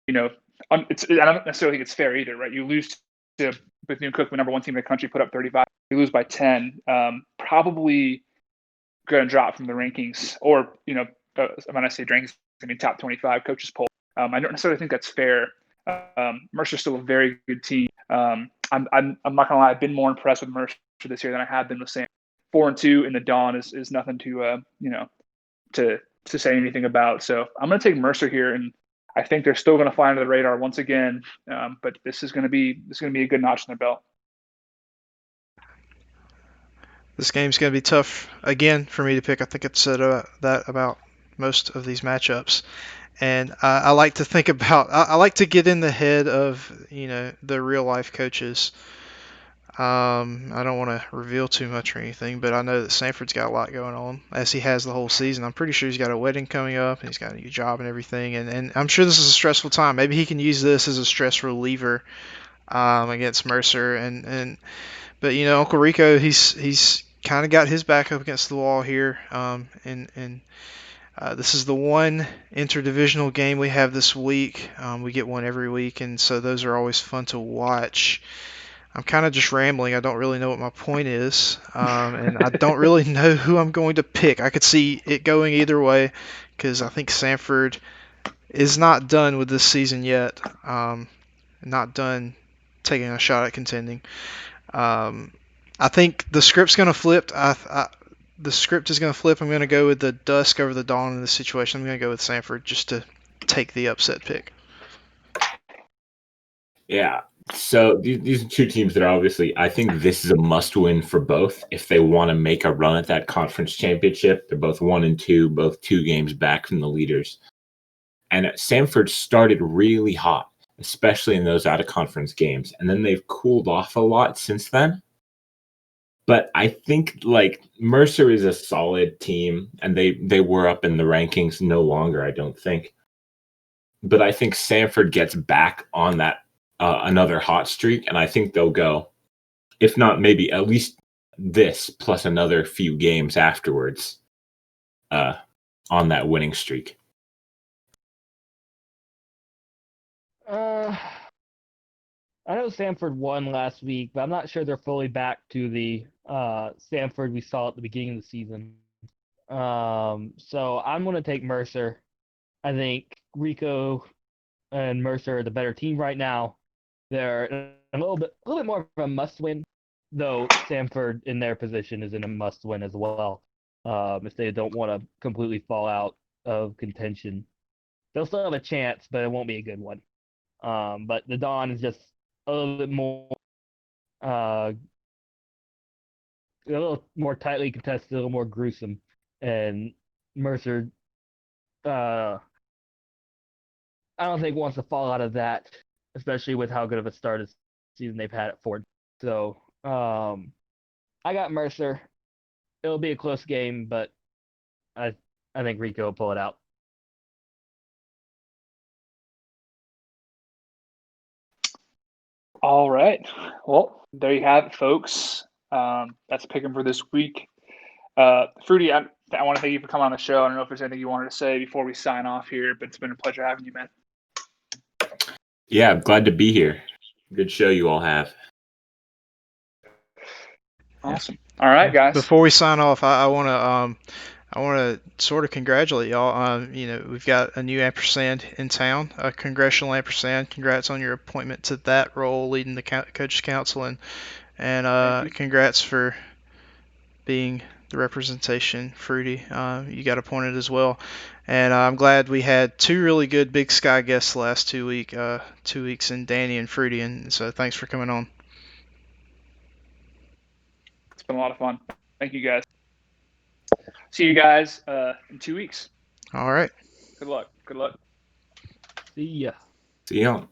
don't necessarily think it's fair either, right? You lose to Bethune-Cookman, number 1 team in the country, put up 35. You lose by 10. Probably going to drop from the rankings, or when I say rankings, I mean top 25 coaches poll. I don't necessarily think that's fair. Mercer's still a very good team. I'm not gonna lie, I've been more impressed with Mercer this year than I have been with Sam. 4-2 in the dawn is nothing to say anything about. So I'm gonna take Mercer here, and I think they're still gonna fly under the radar once again. But this is gonna be a good notch in their belt. This game's going to be tough again for me to pick. I think I've said that about most of these matchups. And I like to think about, I like to get in the head of, the real life coaches. I don't want to reveal too much or anything, but I know that Sanford's got a lot going on, as he has the whole season. I'm pretty sure he's got a wedding coming up, and he's got a new job and everything, and I'm sure this is a stressful time. Maybe he can use this as a stress reliever against Mercer, but Uncle Rico, he's kind of got his back up against the wall here, and this is the one interdivisional game we have this week. We get one every week, and so those are always fun to watch. I'm kind of just rambling. I don't really know what my point is, and I don't really know who I'm going to pick. I could see it going either way because I think Sanford is not done with this season yet. Not done taking a shot at contending. I think the script's going to flip. The script is going to flip. I'm going to go with the dusk over the dawn in this situation. I'm going to go with Sanford just to take the upset pick. Yeah. So these are two teams that are obviously, I think this is a must-win for both if they want to make a run at that conference championship. They're both 1-2, both 2 games back from the leaders. And Sanford started really hot, especially in those out-of-conference games, and then they've cooled off a lot since then. But I think Mercer is a solid team, and they were up in the rankings, no longer, I don't think. But I think Sanford gets back on that another hot streak, and I think they'll go, if not maybe at least this plus another few games afterwards on that winning streak. I know Sanford won last week, but I'm not sure they're fully back to the Sanford we saw at the beginning of the season. So I'm going to take Mercer. I think Rico and Mercer are the better team right now. They're a little bit more of a must-win, though Sanford in their position is in a must-win as well. If they don't want to completely fall out of contention, they'll still have a chance, but it won't be a good one. But the Dawn is just a little bit more, a little more tightly contested, a little more gruesome, and Mercer, I don't think wants to fall out of that, especially with how good of a start of season they've had at Ford. So, I got Mercer. It'll be a close game, but I think Rico will pull it out. All right. Well, there you have it, folks. That's picking for this week. Fruity, I want to thank you for coming on the show. I don't know if there's anything you wanted to say before we sign off here, but it's been a pleasure having you, man. Yeah, I'm glad to be here. Good show you all have. Awesome. All right, guys. Before we sign off, I want to sort of congratulate y'all. We've got a new ampersand in town, a congressional ampersand. Congrats on your appointment to that role, leading the coaches council, and congrats for being the representation, Fruity. You got appointed as well, and I'm glad we had 2 really good Big Sky guests the last 2 weeks in Danny and Fruity, and so thanks for coming on. It's been a lot of fun. Thank you, guys. See you guys in 2 weeks. All right. Good luck. See ya. See you.